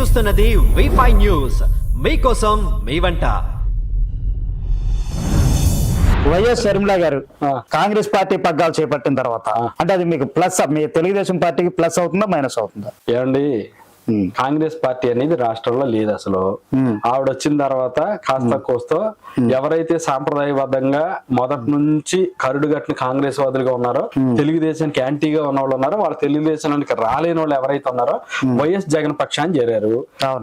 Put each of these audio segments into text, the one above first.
చూస్తున్నది వి5 న్యూస్, మీకోసం మీ వంట. వైఎస్ షర్మిల గారు కాంగ్రెస్ పార్టీ పగ్గాలు చేపట్టిన తర్వాత అంటే అది మీకు ప్లస్, మీ తెలుగుదేశం పార్టీకి ప్లస్ అవుతుందా మైనస్ అవుతుందా? ఏమండి, కాంగ్రెస్ పార్టీ అనేది రాష్ట్రంలో లేదు అసలు. ఆవిడ వచ్చిన తర్వాత కాస్త కోస్తో ఎవరైతే సాంప్రదాయబద్ధంగా మొదటి నుంచి కరుడుగట్టిన కాంగ్రెస్ వాదులుగా ఉన్నారో, తెలుగుదేశానికి యాంటీగా ఉన్న వాళ్ళు ఉన్నారో, వాళ్ళ తెలుగుదేశానికి రాలేని వాళ్ళు ఎవరైతే ఉన్నారో వైఎస్ జగన్ పక్షాన్ని చేరారు.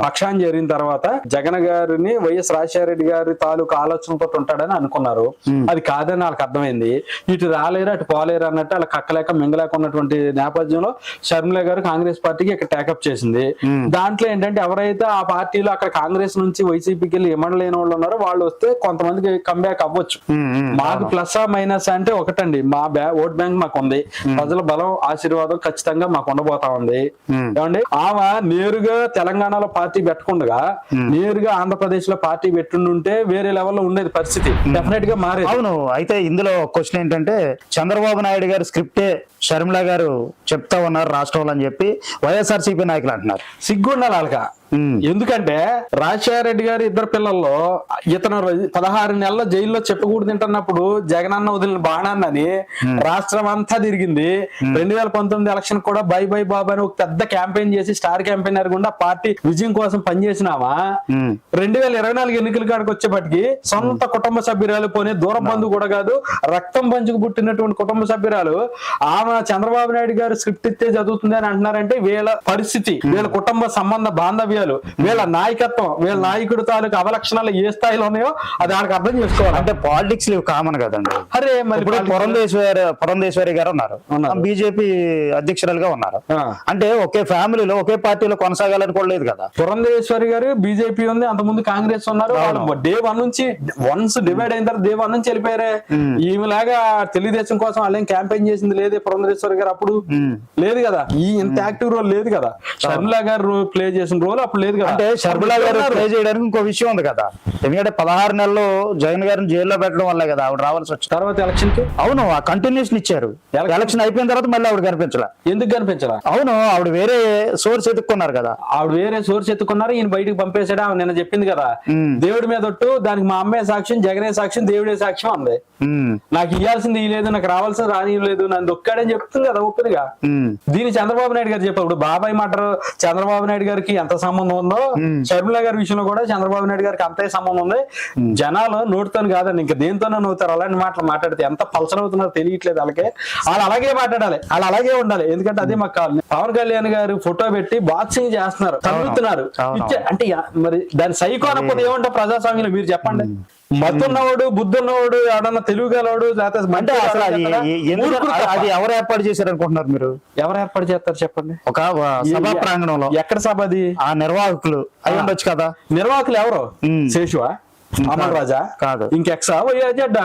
పక్షాన్ని చేరిన తర్వాత జగన్ గారిని వైఎస్ రాజశేఖర రెడ్డి గారి తాలూకు ఆలోచనతో ఉంటాడని అనుకున్నారు. అది కాదని వాళ్ళకి అర్థమైంది. ఇటు రాలేరు అటు పోలేరు అన్నట్టు వాళ్ళ కక్కలేక మింగలేక ఉన్నటువంటి నేపథ్యంలో షర్మిల గారు కాంగ్రెస్ పార్టీకి ఇక్కడ టేకప్ చేసింది. దాంట్లో ఏంటంటే ఎవరైతే ఆ పార్టీలో అక్కడ కాంగ్రెస్ నుంచి వైసీపీకి వెళ్ళి ఇమ్మడలేని వాళ్ళు ఉన్నారో వాళ్ళు వస్తే కొంతమందికి కంబ్యాక్ అవ్వచ్చు. మాకు ప్లస్ మైనస్ అంటే ఒకటండి, మా ఓట్ బ్యాంక్ మాకు ఉంది, ప్రజల బలం ఆశీర్వాదం ఖచ్చితంగా మాకు ఉండబోతా ఉంది. ఏమండి, ఆమె నేరుగా తెలంగాణలో పార్టీ పెట్టకుండా నేరుగా ఆంధ్రప్రదేశ్ లో పార్టీ పెట్టుంటే వేరే లెవెల్లో ఉండేది పరిస్థితి, డెఫినెట్ గా మారేది. అవును. అయితే ఇందులో క్వశ్చన్ ఏంటంటే చంద్రబాబు నాయుడు గారు స్క్రిప్టే షర్మిల గారు చెప్తా ఉన్నారు రాష్ట్రంలో అని చెప్పి వైఎస్ఆర్సీపీ నాయకులు అంటున్నారు. సిగ్గుండాలి వాళ్ళక. ఎందుకంటే రాజశేఖర రెడ్డి గారి ఇద్దరు పిల్లల్లో ఇతను 16 నెలల జైల్లో చెప్పకూడదు తింటున్నప్పుడు జగనన్న వదిలిన బాణాన్ని రాష్ట్రం అంతా తిరిగింది. 2019 ఎలక్షన్ కూడా బై బై బాబు అని ఒక పెద్ద క్యాంపెయిన్ చేసి స్టార్ క్యాంపెయినర్ గుండా పార్టీ విజయం కోసం పనిచేసినామా. 2024 ఎన్నికల కాడికి వచ్చేపటికి సొంత కుటుంబ సభ్యురాలు, పోనీ దూరం బంధువు కూడా కాదు, రక్తం పంచుకు పుట్టినటువంటి కుటుంబ సభ్యురాలు ఆమె చంద్రబాబు నాయుడు గారు స్క్రిప్ట్ ఇస్తే చదువుతుంది అని అంటున్నారంటే వీళ్ళ పరిస్థితి, వీళ్ళ కుటుంబ సంబంధ బాంధవ్యాలు, వీళ్ళ నాయకత్వం, వీళ్ళ నాయకుడు తాలూకు అవలక్షణాలు ఏ స్థాయిలో ఉన్నాయో అది వాళ్ళకి అర్థం చేసుకోవాలి. అంటే పాలిటిక్స్ కామన్ కదండి. అరే మరి పురంధేశ్వరి గారు ఉన్నారు, బీజేపీ అధ్యక్షురాలుగా ఉన్నారు. అంటే ఒకే ఫ్యామిలీలో ఒకే పార్టీలో కొనసాగాలని కూడా లేదు కదా. పురంధేశ్వరి గారు బీజేపీ ఉంది, అంతకుముందు కాంగ్రెస్ ఉన్నారు. డే 1 నుంచి వన్స్ డివైడ్ అయిన తర్వాత డే 1 నుంచి వెళ్ళిపోయారే. ఈమెలాగా తెలుగుదేశం కోసం వాళ్ళేం క్యాంపెయిన్ చేసింది లేదే పురంధేశ్వరి గారు, అప్పుడు లేదు కదా. ఈ ఇంత యాక్టివ్ రోల్ లేదు కదా. షర్మిల గారు ప్లే చేసిన రోల్ అప్పుడు లేదు కదా. అంటే షర్మిల గారు ప్లే చేయడానికి ఇంకో విషయం ఉంది కదా. ఎందుకంటే 16 నెలలు జగన్ గారిని జైల్లో పెట్టడం వల్లే కదా ఆవిడ రావాల్సి వచ్చింది. తర్వాత ఎలక్షన్ కి అవును ఆ కంటిన్యూషన్ ఇచ్చారు. ఎలక్షన్ అయిపోయిన తర్వాత మళ్ళీ ఆవిడ కనిపించలా. ఎందుకు కనిపించలా? అవును, ఆవిడ వేరే సోర్స్ ఎత్తుకున్నారు కదా. ఆవిడ వేరే సోర్స్ ఎత్తుకున్నారు, ఈయన బయటకు పంపేశాడు. ఆమె నిన్న చెప్పింది కదా, దేవుడి మీద ఒట్టు, దానికి మా అమ్మే సాక్ష్యం, జగనే సాక్ష్యం, దేవుడే సాక్ష్యం అంది. నాకు ఇవ్వాల్సింది ఇవ్వలేదు, నాకు రావాల్సింది రానివ్వలేదు, నన్ను దొక్కాడని చెప్తుంది కదా ఓపెన్గా. దీన్ని చంద్రబాబు నాయుడు గారు చెప్పారు. ఇప్పుడు బాబాయ్ మాటరు చంద్రబాబు నాయుడు గారికి ఎంత సంబంధం ఉందో, షర్మిల గారి విషయంలో కూడా చంద్రబాబు నాయుడు గారికి అంతే సంబంధం ఉంది. జనాలు నోటితో కాదండి ఇంకా దేనితోనే నవ్వుతారు. అలాంటి మాటలు మాట్లాడితే ఎంత పల్సర్ అవుతున్నారో తెలియట్లేదు వాళ్ళకి. వాళ్ళు అలాగే మాట్లాడాలి, వాళ్ళు అలాగే ఉండాలి. ఎందుకంటే అదే మాకు కావాలి. పవన్ కళ్యాణ్ గారు ఫోటో పెట్టి బాక్సింగ్ చేస్తున్నారు, తగ్గుతున్నారు. అంటే మరి దాని సైకో అనకపోతే ఏమంటారు ప్రజాస్వామ్యంలో మీరు చెప్పండి. మత్తున్నవాడు, బుద్ధున్నవాడు, ఎవడన్నా తెలుగు గలవాడు, లేకపోతే అది ఎవరు ఏర్పాటు చేశారు అనుకుంటున్నారు మీరు? ఎవరు ఏర్పాటు చేస్తారు చెప్పండి? ఒక సభా ప్రాంగణంలో. ఎక్కడ సభ అది? ఆ నిర్వాహకులు అయి ఉండొచ్చు కదా. నిర్వాహకులు ఎవరు? శేషువా, అమల్ రాజా కాదు, ఇంకెక్సా జడ్డా,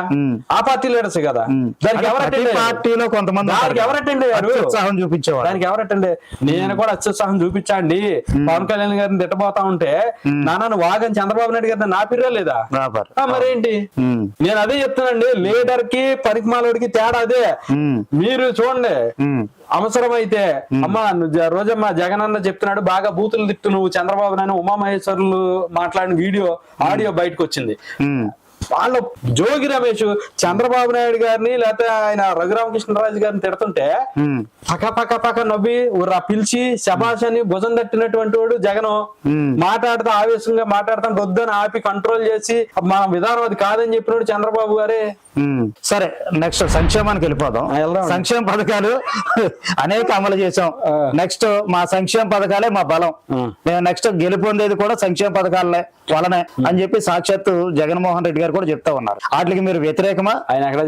ఆ పార్టీ లీడర్స్ కదా. దానికి పార్టీలో కొంతమంది ఎవరు అటెండ్ అయ్యారు? ఉత్సాహం చూపించేవారు. దానికి ఎవరు అటెండ్? నేను కూడా అత్యుత్సాహం చూపించండి. పవన్ కళ్యాణ్ గారిని తిట్టబోతా ఉంటే నాన్న వాగని చంద్రబాబు నాయుడు గారిని నాపిరా లేదా? మరేంటి, నేను అదే చెప్తానండి. లీడర్ కి పరిమాలోడికి తేడా అదే. మీరు చూడండి, అవసరమైతే అమ్మా రోజమ్మా జగనన్న చెప్తున్నాడు బాగా బూతులు తిట్టు నువ్వు చంద్రబాబు నాయుడు, ఉమామహేశ్వరులు మాట్లాడిన వీడియో ఆడియో బయటకు వచ్చింది. వాళ్ళ జోగి రమేష్ చంద్రబాబు నాయుడు గారిని లేకపోతే ఆయన రఘురామకృష్ణరాజు గారిని తిడుతుంటే పక్క నవ్వి పిలిచి శబాష్ అని భుజం తట్టినటువంటి వాడు జగన్. మాట్లాడుతూ ఆవేశంగా మాట్లాడుతాను వద్దని ఆపి కంట్రోల్ చేసి మా విధానం అది కాదని చెప్పినప్పుడు చంద్రబాబు గారే. సరే, నెక్స్ట్ సంక్షేమానికి వెళ్ళిపోదాం. సంక్షేమ పథకాలు అనేక అమలు చేసాం. నెక్స్ట్ మా సంక్షేమ పథకాలే మా బలం, మేము నెక్స్ట్ గెలుపొందేది కూడా సంక్షేమ పథకాలే వలనే అని చెప్పి సాక్షాత్తు జగన్మోహన్ రెడ్డి గారు కూడా చెప్తా ఉన్నారు. వాటికి మీరు వ్యతిరేకమా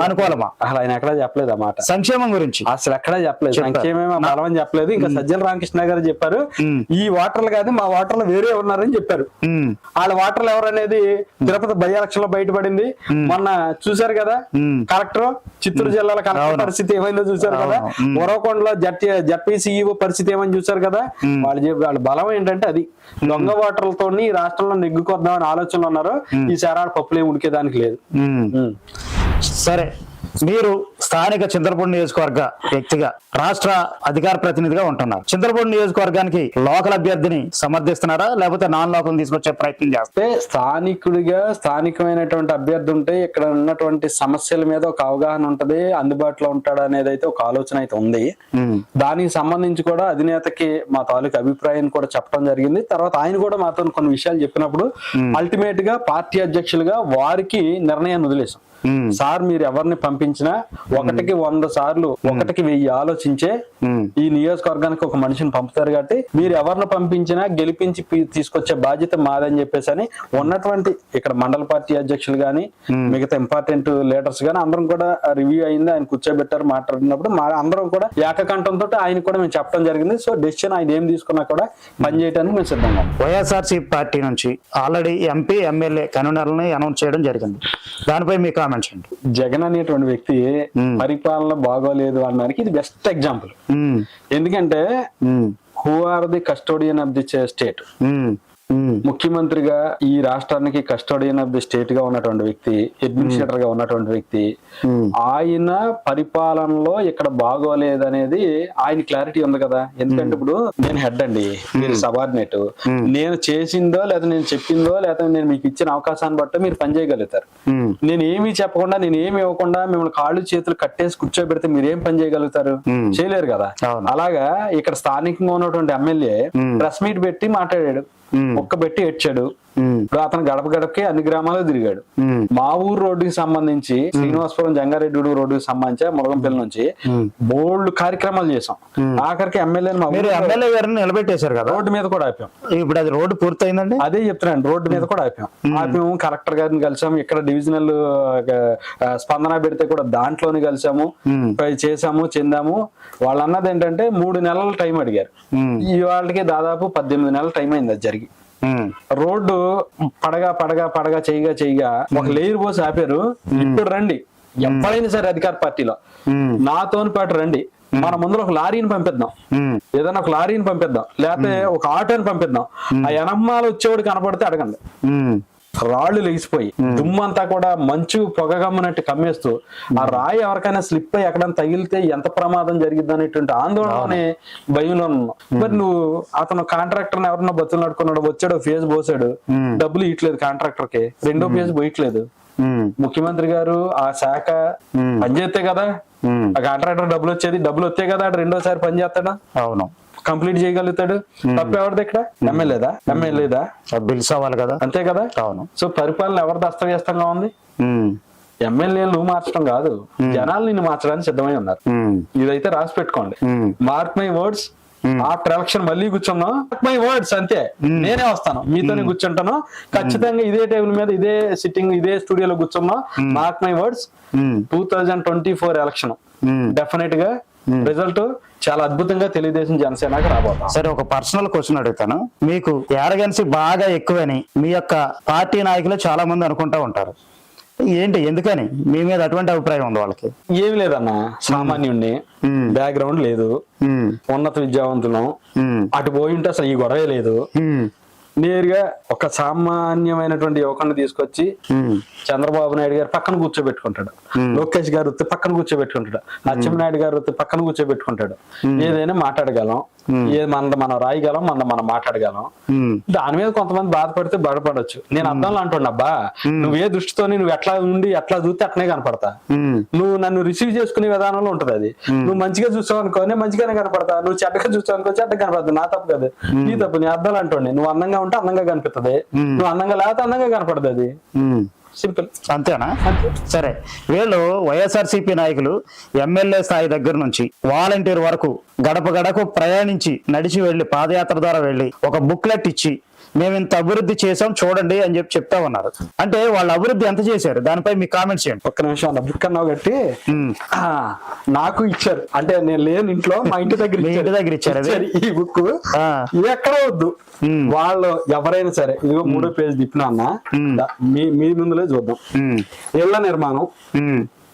అనుకూలమా? అసలు ఆయన ఎక్కడా చెప్పలేదు ఆ మాట. సంక్షేమం గురించి అసలు ఎక్కడా చెప్పలేదు. సంక్షేమమే బలం అని చెప్పలేదు. ఇంకా సజ్జల రామకృష్ణ గారు చెప్పారు, ఈ ఓటర్లు కాదు మా ఓటర్లు వేరే ఉన్నారని చెప్పారు. వాళ్ళ ఓటర్లు ఎవరనేది తిరుపతి బై ఎలక్షన్ లో బయటపడింది. మొన్న చూశారు కదా, కలెక్టర్ చిత్తూరు జిల్లాల కలెక్టర్ పరిస్థితి ఏమైందో చూసారు కదా. ఉరవకొండలో జడ్పీసీఈఓ పరిస్థితి ఏమని చూసారు కదా. వాళ్ళ బలం ఏంటంటే అది దొంగ ఓటర్లతో ఈ రాష్ట్రంలో నెగ్గుకొద్దామని ఆలోచనలు ఉన్నారు. ఈ సారాడు పప్పులే ఉడికేదానికి లేదు. సరే, మీరు స్థానిక చింతలపూడి నియోజకవర్గ వ్యక్తిగా రాష్ట్ర అధికార ప్రతినిధిగా ఉంటున్నారు. చింతలపూడి నియోజకవర్గానికి లోకల్ అభ్యర్థిని సమర్థిస్తున్నారా లేకపోతే నాన్ లోకల్ తీసుకొచ్చే ప్రయత్నం చేస్తే? స్థానికుడిగా స్థానికమైనటువంటి అభ్యర్థి ఉంటే ఇక్కడ ఉన్నటువంటి సమస్యల మీద ఒక అవగాహన ఉంటది, అందుబాటులో ఉంటాడు అనేది అయితే ఒక ఆలోచన అయితే ఉంది. దానికి సంబంధించి కూడా అధినేతకి మా తాలూకు అభిప్రాయం కూడా చెప్పడం జరిగింది. తర్వాత ఆయన కూడా మాతో కొన్ని విషయాలు చెప్పినప్పుడు అల్టిమేట్ గా పార్టీ అధ్యక్షులుగా వారికి నిర్ణయాన్ని వదిలేసాం. సార్ మీరు ఎవరిని పంపించినా 1కి 100 సార్లు 1కి 1000 ఆలోచించే ఈ నియోజకవర్గానికి ఒక మనిషిని పంపుతారు కాబట్టి మీరు ఎవరిని పంపించినా గెలిపించి తీసుకొచ్చే బాధ్యత మాదని చెప్పేసి అని ఉన్నటువంటి ఇక్కడ మండల పార్టీ అధ్యక్షులు గాని మిగతా ఇంపార్టెంట్ లీడర్స్ గాని అందరం కూడా రివ్యూ అయింది. ఆయన కూర్చోబెట్టారు, మాట్లాడినప్పుడు అందరం కూడా ఏకకంఠంతో ఆయన కూడా మేము చెప్పడం జరిగింది. సో డెసిషన్ ఆయన ఏం తీసుకున్నా కూడా పనిచేయడానికి మేము సిద్ధంగా. వైఎస్ఆర్సీపీ పార్టీ నుంచి ఆల్రెడీ ఎంపీ ఎమ్మెల్యే కన్వీనర్లని అనౌన్స్ చేయడం జరిగింది. దానిపై మీ కామెంట్స్ ఏంటి? జగన్ అనేటువంటి వ్యక్తి పరిపాలన బాగోలేదు అనడానికి ఇది బెస్ట్ ఎగ్జాంపుల్. ఎందుకంటే who are the custodian of the state, ముఖ్యమంత్రిగా ఈ రాష్ట్రానికి కస్టోడియన్ ఆఫ్ ది స్టేట్ గా ఉన్నటువంటి వ్యక్తి, అడ్మినిస్ట్రేటర్ గా ఉన్నటువంటి వ్యక్తి, ఆయన పరిపాలనలో ఇక్కడ బాగోలేదనేది ఆయన క్లారిటీ ఉంది కదా. ఎందుకంటే ఇప్పుడు నేను హెడ్ అండి, మీరు సబార్డినేట్, నేను చేసిందో లేదా నేను చెప్పిందో లేదా నేను మీకు ఇచ్చిన అవకాశాన్ని బట్టి మీరు పనిచేయగలుగుతారు. నేను ఏమీ చెప్పకుండా నేను ఏమి ఇవ్వకుండా మిమ్మల్ని కాళ్ళు చేతులు కట్టేసి కూర్చోబెడితే మీరేం పని చేయగలుగుతారు? చేయలేరు కదా. అలాగా ఇక్కడ స్థానికంగా ఉన్నటువంటి ఎమ్మెల్యే ప్రెస్ మీట్ పెట్టి మాట్లాడాడు, ఒక్క పెట్టి ఏడ్చాడు. అతను గడప గడపకి అన్ని గ్రామాలు తిరిగాడు. మా ఊరు రోడ్డుకి సంబంధించి శ్రీనివాసపురం జంగారెడ్డి రోడ్డుకి సంబంధించి మురగంపల్లి నుంచి బోల్డ్ కార్యక్రమాలు చేసాం. ఆఖరికి ఎమ్మెల్యే గారిని నిలబెట్టేశారు కదా, రోడ్డు మీద కూడా ఆపాం. ఇప్పుడు అది రోడ్డు పూర్తయిందండి. అదే చెప్తున్నాను, రోడ్డు మీద కూడా ఆపాము. కలెక్టర్ గారిని కలిసాము, ఇక్కడ డివిజనల్ స్పందన పెడితే కూడా దాంట్లోనే కలిసాము, చేసాము, చెందాము. వాళ్ళు అన్నది ఏంటంటే 3 నెలల టైం అడిగారు. ఈ వాళ్ళకి దాదాపు 18 నెలల టైం అయింది అది జరిగి. రోడ్డు పడగా చేయగా ఒక లేయర్ పోసి ఆపారు. ఇప్పుడు రండి, ఎవరైనా సరే అధికార పార్టీలో నాతోని పాటు రండి, మన ముందర ఒక లారీని పంపిద్దాం, ఏదైనా ఒక లారీని పంపిద్దాం, లేకపోతే ఒక ఆటోని పంపిద్దాం. ఆ ఎనమ్మాలు వచ్చేవాడు కనపడితే అడగండి. రాళ్లు లేచిపోయి దుమ్మంతా కూడా మంచు పొగగమ్మనట్టు కమ్మేస్తూ ఆ రాయి ఎవరికైనా స్లిప్ అయ్యి ఎక్కడైనా తగిలితే ఎంత ప్రమాదం జరిగిద్ది అనేటువంటి ఆందోళనలోనే భయంలో ఉన్నాం. మరి నువ్వు అతను కాంట్రాక్టర్ ఎవరన్నా బతులు నడుకున్నాడు, వచ్చాడు, ఫేజ్ పోసాడు, డబ్బులు ఇట్లేదు కాంట్రాక్టర్ కి, రెండో ఫేజ్ పోయట్లేదు. ముఖ్యమంత్రి గారు ఆ శాఖ పనిచేస్తే కదా ఆ కాంట్రాక్టర్ డబ్బులు వచ్చేది, డబ్బులు వస్తే కదా రెండోసారి పని చేస్తాడా? అవును, కంప్లీట్ చేయగలుగుతాడు. తప్పు ఎవరిది ఇక్కడ? ఎమ్మెల్యేదా? బిల్స్ అవ్వాలి కదా, అంతే కదా. అవును. సో పరిపాలన ఎవరిది అస్తవ్యస్తంగా ఉంది? ఎమ్మెల్యేలు నువ్వు మార్చడం కాదు, జనాలు నిన్ను మార్చడానికి సిద్ధమై ఉన్నారు. ఇదైతే రాసి పెట్టుకోండి. Mark my words, after election మళ్ళీ కూర్చున్నాం, మార్క్ మై వర్డ్స్ అంతే, నేనే వస్తాను మీతోనే కూర్చుంటాను ఖచ్చితంగా, ఇదే టేబుల్ మీద ఇదే సిట్టింగ్ ఇదే స్టూడియోలో కూర్చున్నాం. Mark my words, 2024 election definite గా రిజల్ట్ చాలా అద్భుతంగా తెలుగుదేశం జనసేనకి రాబోతాం. సరే, ఒక పర్సనల్ క్వశ్చన్ అడుగుతాను. మీకు యారగెన్సీ బాగా ఎక్కువని మీ యొక్క పార్టీ నాయకులు చాలా మంది అనుకుంటా ఉంటారు, ఏంటి, ఎందుకని? మీ మీద అటువంటి అభిప్రాయం ఉంది వాళ్ళకి? ఏమి లేదన్నా, సామాన్యుడిని, బ్యాక్గ్రౌండ్ లేదు, ఉన్నత విద్యావంతులం, అటు పోయి ఉంటే అసలు ఈ గొడవే లేదు. నేరుగా ఒక సామాన్యమైనటువంటి యువకుని తీసుకొచ్చి చంద్రబాబు నాయుడు గారు పక్కన కూర్చోబెట్టుకుంటాడు, లోకేష్ గారు వస్తే పక్కన కూర్చోబెట్టుకుంటాడు, అచ్చెన్నాయుడు గారు వస్తే పక్కన కూర్చోబెట్టుకుంటాడు. ఏదైనా మాట్లాడగలం, ఏది మనం రాయగలం, మనం మాట్లాడగలం. దాని మీద కొంతమంది బాధపడితే బాధపడవచ్చు. నేను అర్థంలో అంటున్నా, అబ్బా నువ్వు ఏ దృష్టితోని నువ్వు ఎట్లా ఉండి ఎట్లా చూస్తే అట్లనే కనపడతా. నువ్వు నన్ను రిసీవ్ చేసుకునే విధానంలో ఉంటది అది. నువ్వు మంచిగా చూసావు అనుకో నేను మంచిగానే కనపడతా, నువ్వు చెడ్డగా చూసావు అనుకో చెడ్డగా కనపడతా. నా తప్పు కదా, నీ తప్పు. నీ అర్థాలు అంటుండే, నువ్వు అందంగా ఉంటే అందంగా కనిపిస్తుంది, నువ్వు అందంగా లేకపోతే అందంగా కనపడుతుంది. అది సింపుల్, అంతేనా? సరే, వీళ్ళు వైఎస్ఆర్సీపీ నాయకులు ఎమ్మెల్యే స్థాయి దగ్గర నుంచి వాలంటీర్ వరకు గడప గడపకు ప్రయాణించి నడిచి వెళ్లి పాదయాత్ర ద్వారా వెళ్లి ఒక బుక్లెట్ ఇచ్చి మేము ఇంత అభివృద్ధి చేసాం చూడండి అని చెప్తా ఉన్నారు. అంటే వాళ్ళ అభివృద్ధి ఎంత చేశారు, దానిపై మీ కామెంట్స్ ఏంటి? ఒక్క నిమిషం అన్న, బుక్ అన్నావు గట్టి నాకు ఇచ్చారు, అంటే నేను లేని ఇంట్లో మా ఇంటి దగ్గర ఇచ్చారు ఈ బుక్. ఎక్కడ వద్దు, వాళ్ళు ఎవరైనా సరే, ఇదిగో 3వ పేజ్ తిప్పినా అన్న, మీ ముందులే చూద్దాం. ఇళ్ల నిర్మాణం,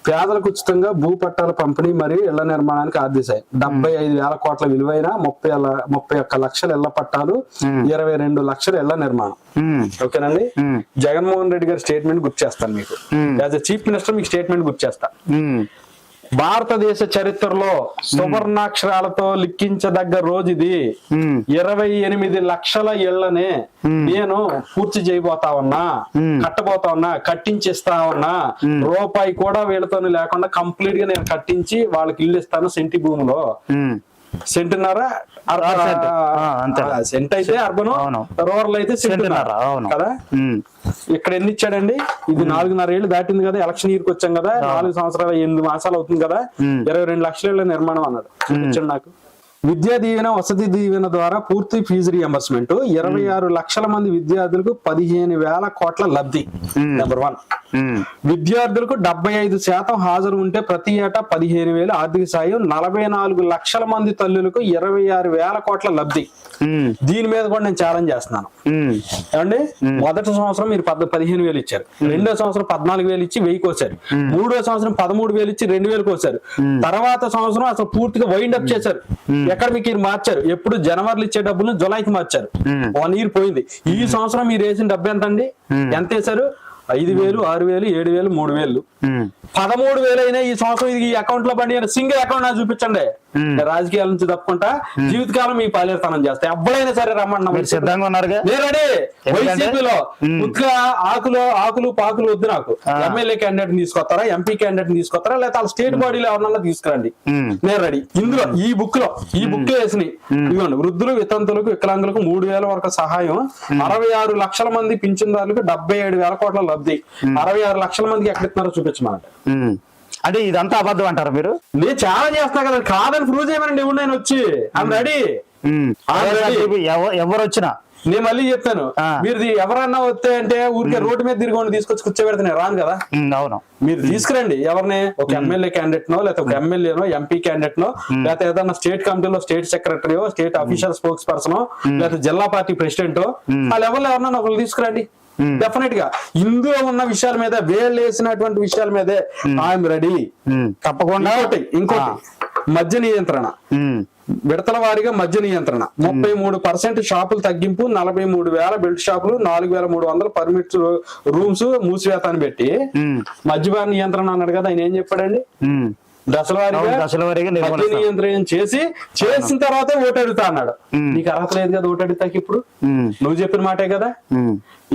పేదలకు ఉచితంగా భూ పట్టాల పంపిణీ మరియు ఇళ్ల నిర్మాణానికి ఆదేశాయి. 75,000 కోట్ల విలువైన 31 లక్షల ఇళ్ల పట్టాలు, 22 లక్షల ఇళ్ల నిర్మాణం. ఓకేనండి. జగన్మోహన్ రెడ్డి గారి స్టేట్మెంట్ గుర్తు చేస్తాను మీకు. యాజ్ ఎ చీఫ్ మినిస్టర్ మీకు స్టేట్మెంట్ గుర్తు చేస్తా. భారతదేశ చరిత్రలో సువర్ణాక్షరాలతో లిఖించదగ్గ రోజు ఇది. 28 లక్షల ఇళ్లనే నేను పూర్తి చేయబోతా ఉన్నా, కట్టబోతా ఉన్నా, కట్టించిస్తా ఉన్నా. రూపాయి కూడా వీళ్ళతో లేకుండా కంప్లీట్ గా నేను కట్టించి వాళ్ళకి ఇల్లు ఇస్తాను. సెంటి భూమిలో సెంటున్నారా, సెంట్ అయితే అర్బన్, రూరల్ అయితే సెంటున్నారా కదా. ఇక్కడ ఎన్ని ఇచ్చాడండి? ఇది 4.5 ఏళ్ళు దాటింది కదా, ఎలక్షన్ ఇయర్కి వచ్చాం కదా, 4 సంవత్సరాలు 8 మాసాలు అవుతుంది కదా, 22 లక్షల నిర్మాణం అన్నాడు. చూపించండి నాకు. విద్యా దీవెన, వసతి దీవెన ద్వారా పూర్తి ఫీజు రియంబర్స్మెంట్. 26 లక్షల మంది విద్యార్థులకు 15,000 కోట్ల లబ్ధి. నెంబర్ 1. విద్యార్థులకు 75% హాజరు ఉంటే ప్రతి ఏటా 15,000 ఆర్థిక సాయం. 44 లక్షల మంది తల్లులకు 26,000 కోట్ల లబ్ధి. దీని మీద కూడా నేను ఛాలెంజ్ చేస్తున్నాను. ఏమండి, మొదటి సంవత్సరం మీరు 15,000 ఇచ్చారు, రెండో సంవత్సరం 14,000 ఇచ్చి 1000 కోసారు, మూడో సంవత్సరం 13,000 ఇచ్చి 2,000 కోసారు, తర్వాత సంవత్సరం అసలు పూర్తిగా వైండ్ అప్ చేశారు. ఎక్కడ మీకు మార్చారు? ఎప్పుడు జనవరిలో ఇచ్చే డబ్బులు జులైకి మార్చారు. 1 ఇయర్ పోయింది. ఈ సంవత్సరం మీరు వేసిన డబ్బు ఎంత అండి? ఎంత వేశారు? 5,000, 6,000, 7,000, 3,000, 13,000 అయినా ఈ సంవత్సరం ఇది ఈ అకౌంట్ లో బండి సింగిల్ అకౌంట్ నాకు చూపించండి. రాజకీయాల నుంచి తప్పుకుంటా జీవితకాలం మీ పాలేరుతనం చేస్తే ఎప్పుడైనా సరే రమ్మన్నా సిద్ధంగా ఉన్నారుగా. వైసీపీలో ఉత్గా ఆకులు పాకులు వద్దు నాకు. ఎమ్మెల్యే క్యాండిడేట్ తీసుకొస్తారా, ఎంపీ క్యాండిడేట్ తీసుకొస్తారా, లేకపోతే వాళ్ళ స్టేట్ బాడీలో ఎవరన్నా తీసుకురండి, నేను రెడీ. ఇందులో ఈ బుక్ లో వేసినాయి. ఇదిగోండి, వృద్ధులు, వితంతులకు, వికలాంగులకు 3,000 వరకు సహాయం. 66 లక్షల మంది పింఛన్దారులకు 77,000 కోట్ల లబ్ధి. 66 లక్షల మందికి ఎక్కడిస్తున్నారో చూపించమన్నమాట. అంటే ఇదంతా అబద్ధం అంటారు మీరు? నేను చాలా చేస్తా కదా, కాదని ప్రూవ్ చేయమనండి. ఎవరు నేను వచ్చి రెడీ. ఎవరు వచ్చినా నేను మళ్ళీ చెప్తాను, మీరు ఎవరన్నా వస్తే అంటే ఊరికే రోడ్డు మీద తిరిగి తీసుకొచ్చి కూర్చోబెడితే రాను కదా. అవును, మీరు తీసుకురండి. ఎవరిని? ఒక ఎమ్మెల్యే క్యాండిడేట్ నో, లేకపోతే ఒక ఎమ్మెల్యేనో, ఎంపీ క్యాండిడేట్ నో, లేకపోతే ఏదైనా స్టేట్ కమిటీలో స్టేట్ సెక్రటరీయో, స్టేట్ అఫీషియల్ స్పోక్స్ పర్సన్, లేకపోతే జిల్లా పార్టీ ప్రెసిడెంట్, వాళ్ళు ఎవరన్నా ఒకరు తీసుకురండి. డెఫినెట్ గా ఇందులో ఉన్న విషయాల మీద, వేళ్ళు వేసినటువంటి విషయాల మీదే ఐఎమ్ రెడీ. తప్పకుండా. ఇంకోటి మద్య నియంత్రణ, విడతల వారీగా మద్య నియంత్రణ. 33% షాపులు తగ్గింపు, 43,000 బెల్ట్ షాపులు, 4,300 పర్మిట్ రూమ్స్ మూసివేతాన్ని పెట్టి మద్యపాన నియంత్రణ అన్నాడు కదా. ఆయన ఏం చెప్పాడండి? దశల వారీగా నియంత్రణ చేసిన తర్వాత ఓటు అడుగుతా అన్నాడు. నీకు అర్హత లేదు కదా ఓటు అడుగుతాకి. ఇప్పుడు నువ్వు చెప్పిన మాటే కదా.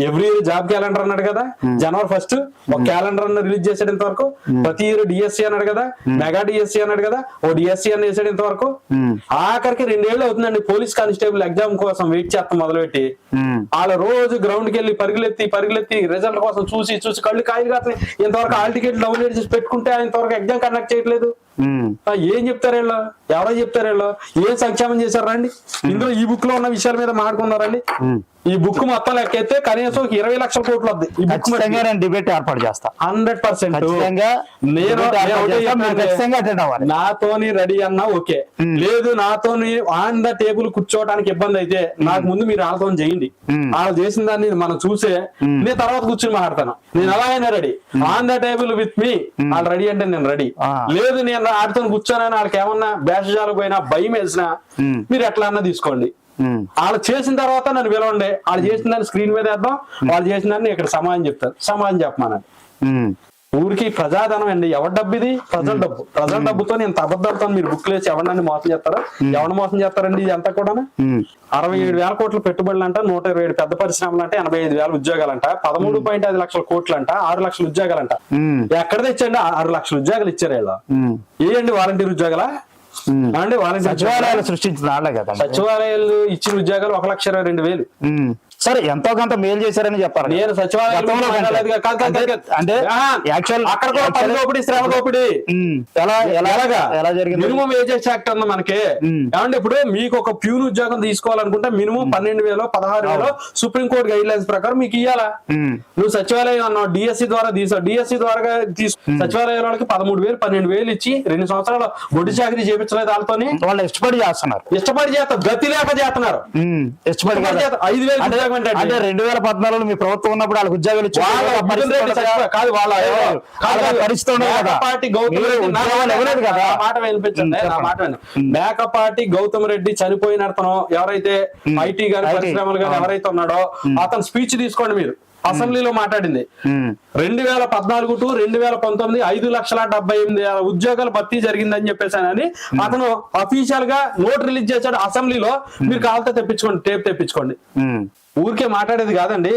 ఎవ్రీ ఇయర్ జాబ్ క్యాలెండర్ అన్నాడు కదా. జనవరి 1 ఒక క్యాలెండర్ అన్న రిలీజ్ చేసాడు ఇంతవరకు. ప్రతి ఇయర్ డిఎస్సి అన్నాడు కదా, మెగా డిఎస్సి అన్నాడు కదా, ఓ డిఎస్సి అన్న వేసాడు ఇంతవరకు. ఆఖరికి 2 ఏళ్ళు అవుతుందండి పోలీస్ కానిస్టేబుల్ ఎగ్జామ్ కోసం వెయిట్ చేస్తాం మొదలుపెట్టి. వాళ్ళ రోజు గ్రౌండ్ కి వెళ్ళి పరిగెత్తి రిజల్ట్ కోసం చూసి కళ్ళు కాయలు కాస్తున్నాయి. ఇంతవరకు హాల్ టికెట్ డౌన్లోడ్ చేసి పెట్టుకుంటే ఇంతవరకు ఎగ్జామ్ కండక్ట్ చేయట్లేదు. ఏం చెప్తారు వీళ్ళు? ఎవరో చెప్తారు వీళ్ళు? ఏం సంక్షేమం చేశారు రండి. ఇందులో ఈ బుక్ లో ఉన్న విషయాల మీద మాట్లాడుకున్నారండి. ఈ బుక్ మొత్తం లెక్కైతే కనీసం 20 లక్షల కోట్లు వద్ది. ఈ బుక్ డిబేట్ ఏర్పాటు చేస్తా 100%. నాతోని రెడీ అన్నా ఓకే, లేదు నాతోని ఆన్ ద టేబుల్ కూర్చోవడానికి ఇబ్బంది అయితే నాకు ముందు మీరు వాళ్ళతో చేయండి. వాళ్ళు చేసిన దాన్ని మనం చూసే నేను తర్వాత కూర్చొని మాట్లాడతాను. నేను ఎలా అయినా ready. On the table with me. వాళ్ళు రెడీ అంటే నేను రెడీ. లేదు నేను ఆడితో కూర్చోనని వాళ్ళకి ఏమన్నా భేషజాలకు పోయినా భయం వేసినా మీరు ఎట్లా అన్నా తీసుకోండి. వాళ్ళు చేసిన తర్వాత నన్ను పిలవండి. వాళ్ళు చేసిన దాన్ని స్క్రీన్ మీద వేద్దాం. వాళ్ళు చేసిన దాన్ని ఇక్కడ సమాధానం చెప్తారు. సమాధానం చెప్పమనండి. ఊరికి ప్రజాధనం అండి. ఎవరి డబ్బు ఇది? ప్రజల డబ్బు. ప్రజల డబ్బుతో నేను అబద్ధాలతో మీరు బుక్ లేచి ఎవరిని మోసం చేస్తారా? ఎవరిని మోసం చేస్తారండి? ఇది అంతా కూడా 67,000 కోట్ల పెట్టుబడులు అంట, 127 పెద్ద పరిశ్రమలు అంటే, 85,000 ఉద్యోగాలంట, 13.5 లక్షల కోట్లు అంట, 6 లక్షల ఉద్యోగాలంట. ఎక్కడ తెచ్చండి? 6 లక్షల ఉద్యోగాలు ఇచ్చారు వీళ్ళు. ఏంటి వాలంటీర్ ఉద్యోగాలా అండి? సచివాలయాలు సృష్టించిన వాళ్ళే కదా. సచివాలయాలు ఇచ్చిన ఉద్యోగాలు 1,22,000. సరే, ఎంతో కొంత మేలు చేశారని చెప్పారు. నేను సచివాలయం అంటే అక్కడ కూడా పని దోపిడీ, శ్రమ దోపిడీ ఎలా జరిగింది? మినిమం వేజెస్ యాక్ట్ ఉంది మనకి. ఏమంటే ఇప్పుడు మీకు ఒక ప్యూన్ ఉద్యోగం తీసుకోవాలనుకుంటే మినిమం 12,000, 16,000 సుప్రీంకోర్టు గైడ్ లైన్స్ ప్రకారం మీకు ఇయ్యాలా. నువ్వు సచివాలయం అన్నావు, డిఎస్సి ద్వారా తీసావు. డిఎస్సి ద్వారా సచివాలయం వాళ్ళకి 13,000, 12,000 ఇచ్చి 2 సంవత్సరాలు బొడ్డు చాకరీ చేపించలేదు. వాళ్ళతోని వాళ్ళు ఇష్టపడి చేస్తున్నారు. ఇష్టపడి చేస్తారు, గతి లేక చేస్తున్నారు. 5,000 గవర్నమెంట్ అండి. అంటే 2014 మీ ప్రభుత్వం ఉన్నప్పుడు వాళ్ళకి ఉద్యోగాలు ఇచ్చి వాళ్ళ మిథున్ రెడ్డి చచ్చిపోయారు. కాదు వాళ్ళ పరిస్థితి ఉండదు కదా. మేకపాటి గౌతమ్ మీరు రెడ్డి ఉద్యోగాలు ఇవ్వలేదు కదా. నా మాట వినిపించండి, నా మాట వినండి. మేకపాటి గౌతమ్ రెడ్డి చనిపోయిన అతను ఎవరైతే ఐటీ గాని పరిశ్రమలు గాని ఎవరైతే ఉన్నాడో అతను స్పీచ్ తీసుకోండి మీరు. అసెంబ్లీలో మాట్లాడింది 2014 టు 2019 5,78,000 ఉద్యోగాలు భర్తీ జరిగిందని చెప్పేసానని అతను అఫీషియల్ గా నోట్ రిలీజ్ చేశాడు అసెంబ్లీలో. మీరు కావాలంటే తెప్పించుకోండి, టేప్ తెప్పించుకోండి. ఊరికే మాట్లాడేది కాదండి.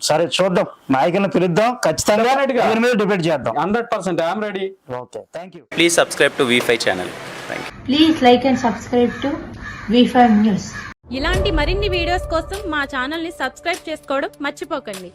సరే చూద్దాం, నాయకులను పిలుద్దాం, ఖచ్చితంగా దీని మీద డిబేట్ చేద్దాం. 100% I'm ready. Okay, thank you. Please subscribe to V5 channel. Thank you. Please like and subscribe to V5 News. ఇలాంటి మరిన్ని వీడియోస్ కోసం మా ఛానల్ని సబ్స్క్రైబ్ చేసుకోవడం మర్చిపోకండి.